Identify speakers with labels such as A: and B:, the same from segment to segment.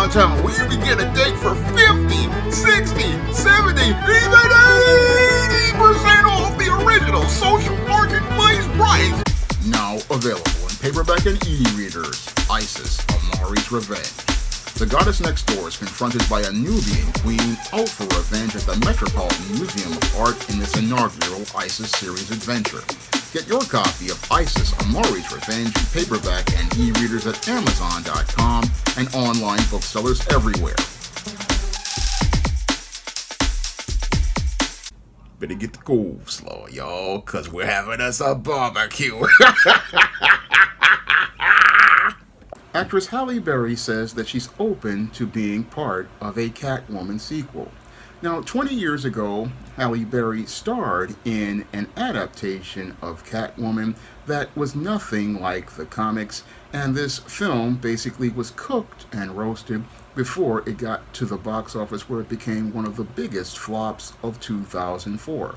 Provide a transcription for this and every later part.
A: downtown where you can get a date for 50, 60, 70, even 80% off the original social marketplace price. Now available in paperback and e-readers, Isis, Amari's Revenge. The goddess next door is confronted by a Nubian queen out for revenge at the Metropolitan Museum of Art in this inaugural Isis series adventure. Get your copy of Isis, Amari's Revenge in paperback and e-readers at Amazon.com and online booksellers everywhere. Better get the coleslaw, y'all, cause we're having us a barbecue. Actress Halle Berry says that she's open to being part of a Catwoman sequel. Now, 20 years ago, Halle Berry starred in an adaptation of Catwoman that was nothing like the comics, and this film basically was cooked and roasted before it got to the box office, where it became one of the biggest flops of 2004.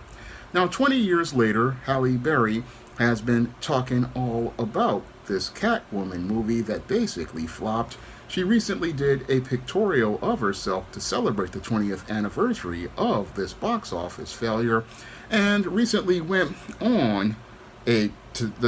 A: Now, 20 years later, Halle Berry has been talking all about this Catwoman movie that basically flopped. She recently did a pictorial of herself to celebrate the 20th anniversary of this box office failure, and recently went on the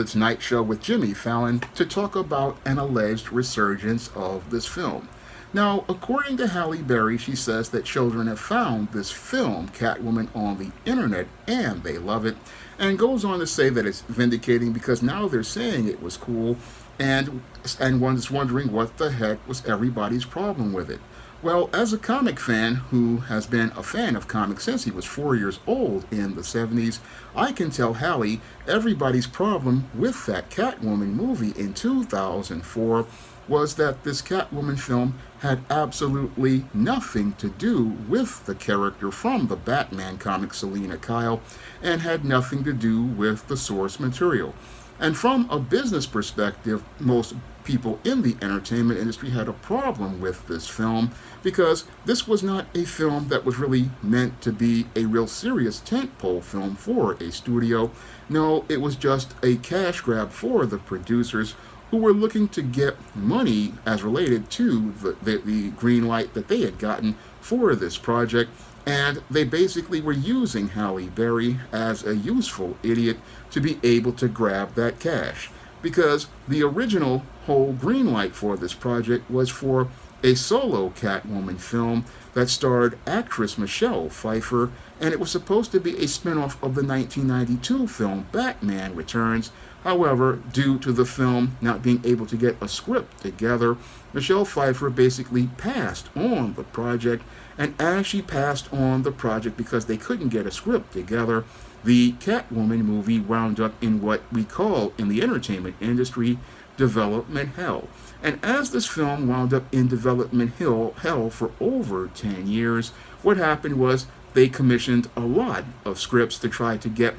A: Tonight Show with Jimmy Fallon to talk about an alleged resurgence of this film. Now, according to Halle Berry, she says that children have found this film, Catwoman, on the internet, and they love it, and goes on to say that it's vindicating because now they're saying it was cool, and one's wondering what the heck was everybody's problem with it. Well, as a comic fan who has been a fan of comics since he was 4 years old in the 70s, I can tell Halle everybody's problem with that Catwoman movie in 2004 was that this Catwoman film had absolutely nothing to do with the character from the Batman comic, Selina Kyle, and had nothing to do with the source material. And from a business perspective, most people in the entertainment industry had a problem with this film because this was not a film that was really meant to be a real serious tentpole film for a studio. No, it was just a cash grab for the producers who were looking to get money as related to the green light that they had gotten for this project. And they basically were using Halle Berry as a useful idiot to be able to grab that cash. Because the original whole green light for this project was for a solo Catwoman film that starred actress Michelle Pfeiffer, and it was supposed to be a spin-off of the 1992 film Batman Returns. However, due to the film not being able to get a script together, Michelle Pfeiffer basically passed on the project, and as she passed on the project because they couldn't get a script together, the Catwoman movie wound up in what we call in the entertainment industry development hell. And as this film wound up in development hell for over 10 years, what happened was they commissioned a lot of scripts to try to get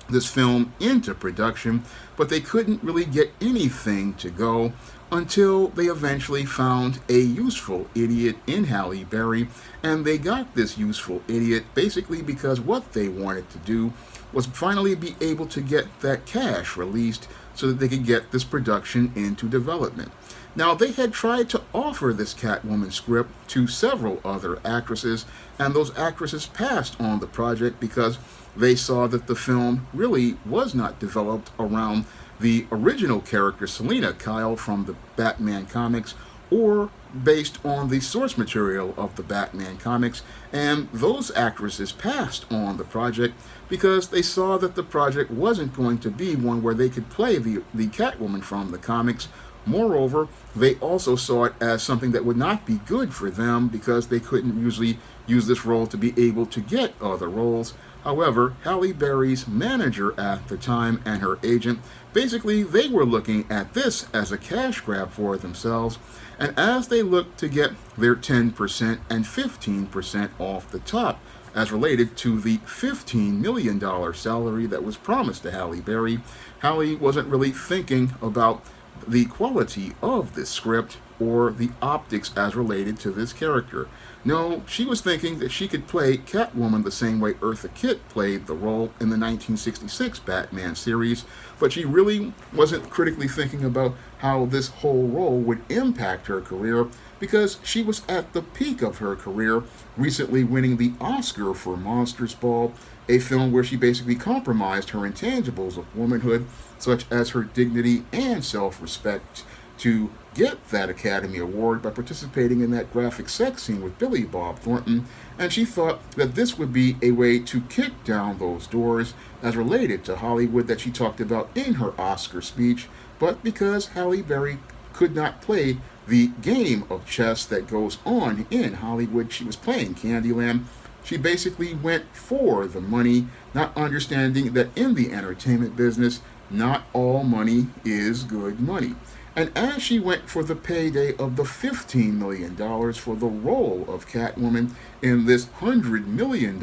A: this film into production, but they couldn't really get anything to go until they eventually found a useful idiot in Halle Berry, and they got this useful idiot basically because what they wanted to do was finally be able to get that cash released so that they could get this production into development. Now, they had tried to offer this Catwoman script to several other actresses, and those actresses passed on the project because they saw that the film really was not developed around the original character Selina Kyle from the Batman comics or based on the source material of the Batman comics, and those actresses passed on the project because they saw that the project wasn't going to be one where they could play the Catwoman from the comics. Moreover, they also saw it as something that would not be good for them because they couldn't usually use this role to be able to get other roles. However, Halle Berry's manager at the time and her agent, basically they were looking at this as a cash grab for themselves, and as they looked to get their 10% and 15% off the top as related to the $15 million salary that was promised to Halle Berry, Halle wasn't really thinking about the quality of this script or the optics as related to this character. No, she was thinking that she could play Catwoman the same way Eartha Kitt played the role in the 1966 Batman series, but she really wasn't critically thinking about how this whole role would impact her career because she was at the peak of her career, recently winning the Oscar for Monsters Ball, a film where she basically compromised her intangibles of womanhood, such as her dignity and self respect, to get that Academy Award by participating in that graphic sex scene with Billy Bob Thornton, and she thought that this would be a way to kick down those doors as related to Hollywood that she talked about in her Oscar speech, but because Halle Berry could not play the game of chess that goes on in Hollywood, she was playing Candyland. She basically went for the money, not understanding that in the entertainment business, not all money is good money. And as she went for the payday of the $15 million for the role of Catwoman in this $100 million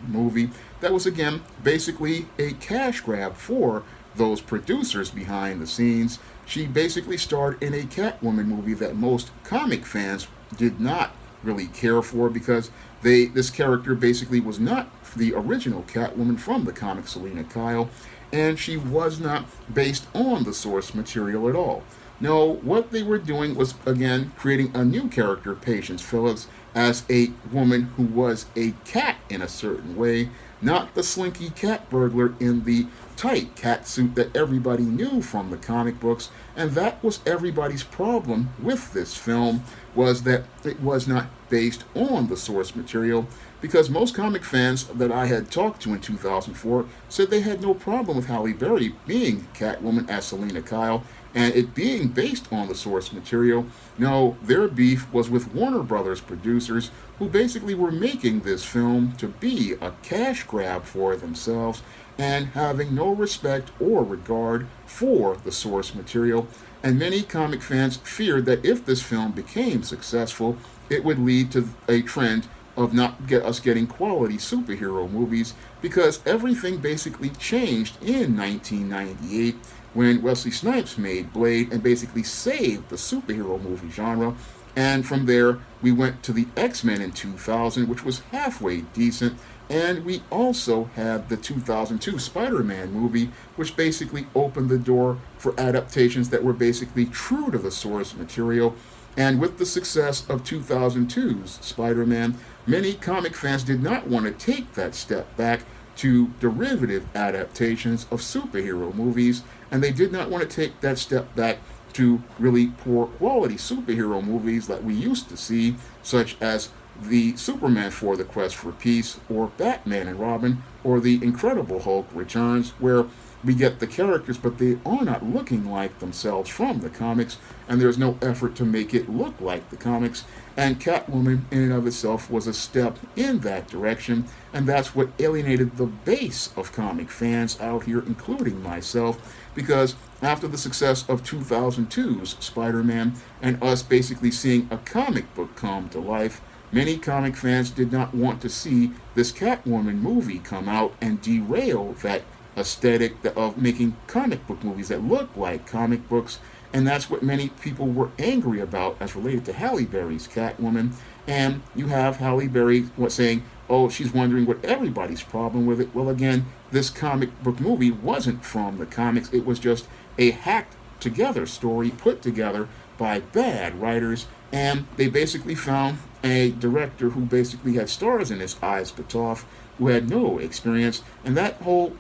A: movie, that was again basically a cash grab for those producers behind the scenes. She basically starred in a Catwoman movie that most comic fans did not really care for because this character basically was not the original Catwoman from the comic Selina Kyle, and she was not based on the source material at all. No, what they were doing was, again, creating a new character, Patience Phillips, as a woman who was a cat in a certain way, not the slinky cat burglar in the tight cat suit that everybody knew from the comic books. And that was everybody's problem with this film, was that it was not based on the source material, because most comic fans that I had talked to in 2004 said they had no problem with Halle Berry being Catwoman as Selina Kyle, and it being based on the source material. No, their beef was with Warner Brothers producers, who basically were making this film to be a cash grab for themselves and having no respect or regard for the source material. And many comic fans feared that if this film became successful, it would lead to a trend of not get us getting quality superhero movies, because everything basically changed in 1998 when Wesley Snipes made Blade and basically saved the superhero movie genre. And from there, we went to the X-Men in 2000, which was halfway decent. And we also had the 2002 Spider-Man movie, which basically opened the door for adaptations that were basically true to the source material. And with the success of 2002's Spider-Man, many comic fans did not want to take that step back to derivative adaptations of superhero movies, and they did not want to take that step back to really poor quality superhero movies that we used to see, such as the Superman for the Quest for Peace, or Batman and Robin, or the Incredible Hulk Returns, where we get the characters, but they are not looking like themselves from the comics, and there's no effort to make it look like the comics. And Catwoman, in and of itself, was a step in that direction, and that's what alienated the base of comic fans out here, including myself, because after the success of 2002's Spider-Man, and us basically seeing a comic book come to life, many comic fans did not want to see this Catwoman movie come out and derail that aesthetic of making comic book movies that look like comic books. And that's what many people were angry about as related to Halle Berry's Catwoman. And you have Halle Berry saying, oh, she's wondering what everybody's problem with it. Well, again, this comic book movie wasn't from the comics. It was just a hacked together story put together by bad writers. And they basically found a director who basically had stars in his eyes Patoff, who had no experience, and that whole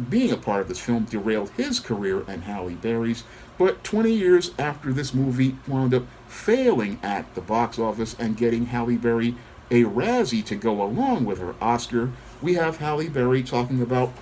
A: being a part of this film derailed his career and Halle Berry's. But 20 years after this movie wound up failing at the box office and getting Halle Berry a Razzie to go along with her Oscar, we have Halle Berry talking about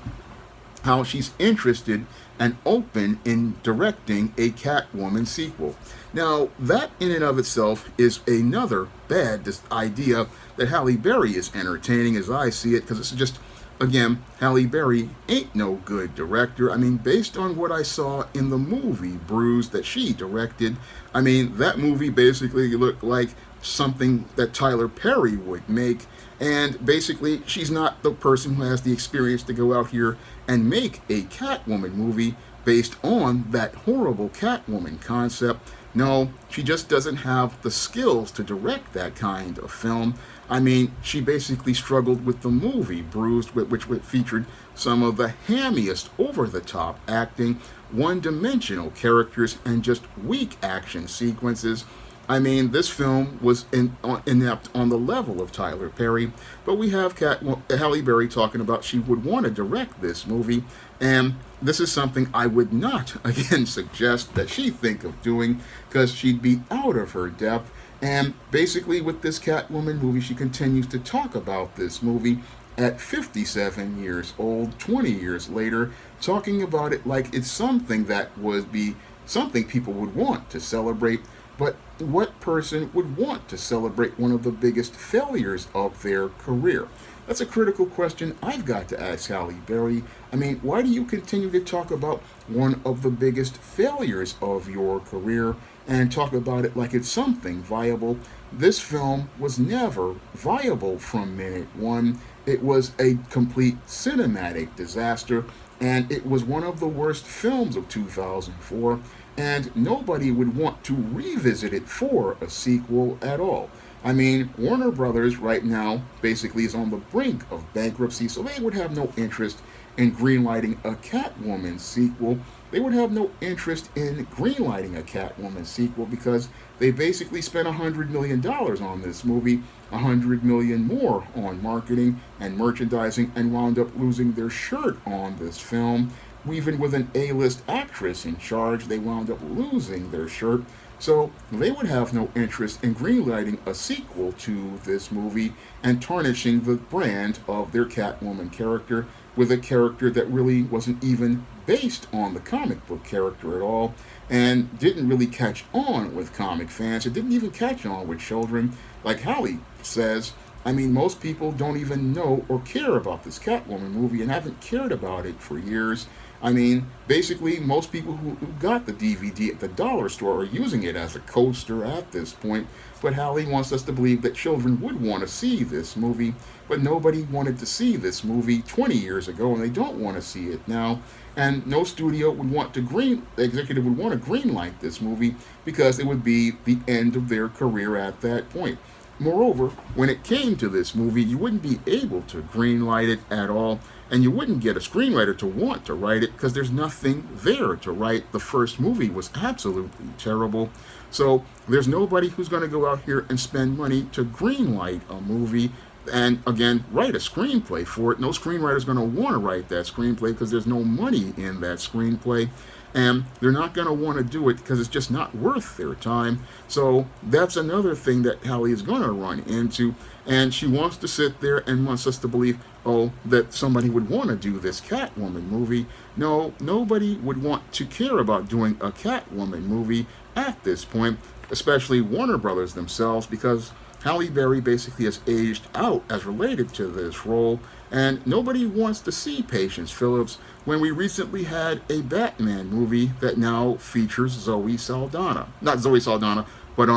A: how she's interested and open in directing a Catwoman sequel. Now, that in and of itself is another bad idea that Halle Berry is entertaining, as I see it, because it's just, again, Halle Berry ain't no good director. I mean, based on what I saw in the movie Bruise that she directed, I mean, that movie basically looked like something that Tyler Perry would make. And basically, she's not the person who has the experience to go out here and make a Catwoman movie based on that horrible Catwoman concept. No, she just doesn't have the skills to direct that kind of film. I mean, she basically struggled with the movie Bruised, which featured some of the hammiest, over the top acting, one dimensional characters, and just weak action sequences. I mean, this film was inept on the level of Tyler Perry, but we have Halle Berry talking about she would want to direct this movie, and this is something I would not, again, suggest that she think of doing, because she'd be out of her depth. And basically, with this Catwoman movie, she continues to talk about this movie at 57 years old, 20 years later, talking about it like it's something that would be something people would want to celebrate. But what person would want to celebrate one of the biggest failures of their career? That's a critical question I've got to ask Halle Berry. I mean, why do you continue to talk about one of the biggest failures of your career and talk about it like it's something viable? This film was never viable from minute one. It was a complete cinematic disaster, and it was one of the worst films of 2004, and nobody would want to revisit it for a sequel at all. I mean, Warner Brothers right now basically is on the brink of bankruptcy, so they would have no interest in greenlighting a Catwoman sequel. They would have no interest in greenlighting a Catwoman sequel because they basically spent $100 million on this movie, $100 million more on marketing and merchandising, and wound up losing their shirt on this film. Even with an A-list actress in charge, they wound up losing their shirt. So they would have no interest in greenlighting a sequel to this movie and tarnishing the brand of their Catwoman character with a character that really wasn't even based on the comic book character at all and didn't really catch on with comic fans. It didn't even catch on with children. Like Halle says, I mean, most people don't even know or care about this Catwoman movie and haven't cared about it for years. I mean, basically, most people who got the DVD at the dollar store are using it as a coaster at this point. But Halle wants us to believe that children would want to see this movie, but nobody wanted to see this movie 20 years ago, and they don't want to see it now. And no studio would want to executive would want to greenlight this movie because it would be the end of their career at that point. Moreover, when it came to this movie, you wouldn't be able to greenlight it at all, and you wouldn't get a screenwriter to want to write it because there's nothing there to write. The first movie was absolutely terrible. So there's nobody who's going to go out here and spend money to greenlight a movie and, again, write a screenplay for it. No screenwriter's going to want to write that screenplay because there's no money in that screenplay. And they're not going to want to do it because it's just not worth their time. So that's another thing that Halle is going to run into. And she wants to sit there and wants us to believe, oh, that somebody would want to do this Catwoman movie. No, nobody would want to care about doing a Catwoman movie at this point, especially Warner Brothers themselves, because Halle Berry basically has aged out as related to this role, and nobody wants to see Patience Phillips when we recently had a Batman movie that now features Zoe Saldana. Not Zoe Saldana, but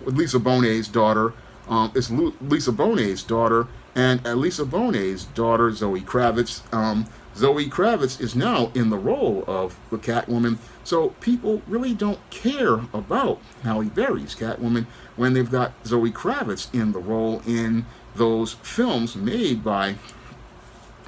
A: Lisa Bonet's daughter. It's Lisa Bonet's daughter, and Lisa Bonet's daughter, Zoe Kravitz. Zoe Kravitz is now in the role of the Catwoman, so people really don't care about Halle Berry's Catwoman when they've got Zoe Kravitz in the role in those films made by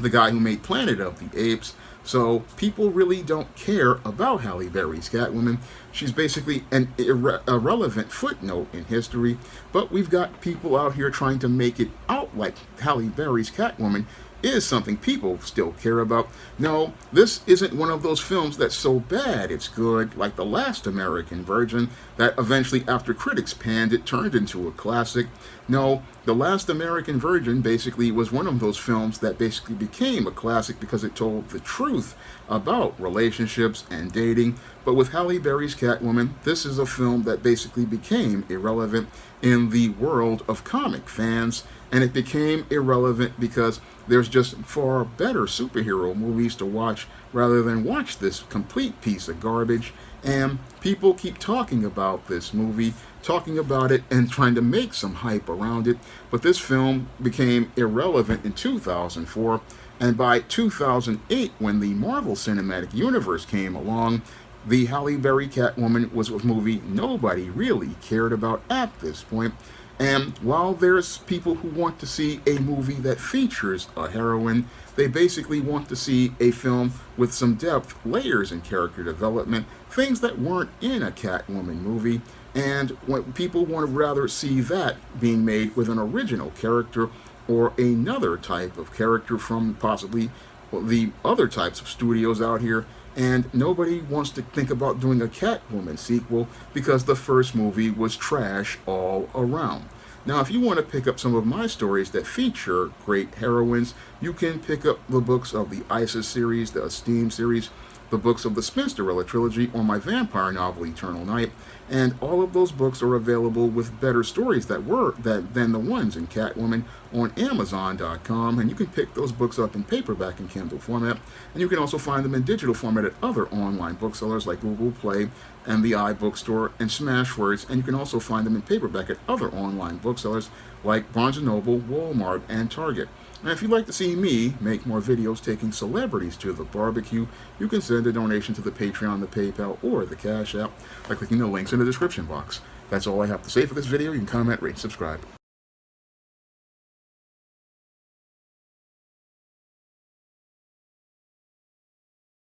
A: the guy who made Planet of the Apes. So people really don't care about Halle Berry's Catwoman. She's basically an irrelevant footnote in history, but we've got people out here trying to make it out like Halle Berry's Catwoman is something people still care about. No, this isn't one of those films that's so bad it's good, like The Last American Virgin, that eventually, after critics panned it, turned into a classic. No, The Last American Virgin basically was one of those films that basically became a classic because it told the truth about relationships and dating. But with Halle Berry's Catwoman, this is a film that basically became irrelevant in the world of comic fans, and it became irrelevant because there's just far better superhero movies to watch rather than watch this complete piece of garbage. And people keep talking about this movie, talking about it and trying to make some hype around it. But this film became irrelevant in 2004. And by 2008, when the Marvel Cinematic Universe came along, The Halle Berry Catwoman was a movie nobody really cared about at this point. And while there's people who want to see a movie that features a heroine, they basically want to see a film with some depth, layers in character development, things that weren't in a Catwoman movie. And what people want to rather see that being made with an original character or another type of character from possibly the other types of studios out here. And nobody wants to think about doing a Catwoman sequel because the first movie was trash all around. Now, if you want to pick up some of my stories that feature great heroines, you can pick up the books of the ISIS series, the Esteem series, the books of the Spinsterella trilogy, or my vampire novel Eternal Night, and all of those books are available with better stories than the ones in Catwoman on Amazon.com, and you can pick those books up in paperback and Kindle format, and you can also find them in digital format at other online booksellers like Google Play and the iBookstore and Smashwords, and you can also find them in paperback at other online booksellers like Barnes & Noble, Walmart, and Target. And if you'd like to see me make more videos taking celebrities to the barbecue, you can send a donation to the Patreon, the PayPal, or the Cash App by clicking the links in the description box. That's all I have to say for this video. You can comment, rate, and subscribe.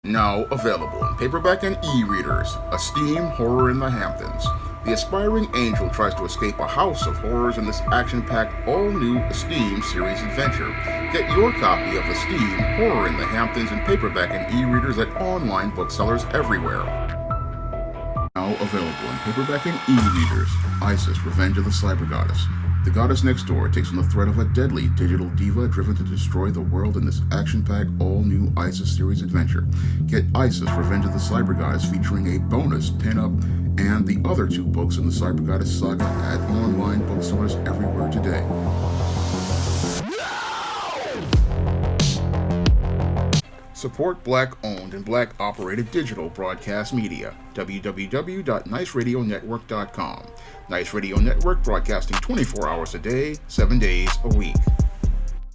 A: Now available in paperback and e-readers, Esteem Horror in the Hamptons. The aspiring angel tries to escape a house of horrors in this action-packed, all-new Esteem series adventure. Get your copy of Esteem Horror in the Hamptons in paperback and e-readers at online booksellers everywhere. Now available in paperback and e-readers, ISIS Revenge of the Cyber Goddess. The goddess next door takes on the threat of a deadly digital diva driven to destroy the world in this action-packed, all-new ISIS series adventure. Get ISIS Revenge of the Cyber Goddess featuring a bonus pin-up and the other 2 books in the Cyber Goddess saga at online booksellers everywhere today. Support Black-owned and Black-operated digital broadcast media. www.niceradionetwork.com. Nice Radio Network broadcasting 24 hours a day, 7 days a week.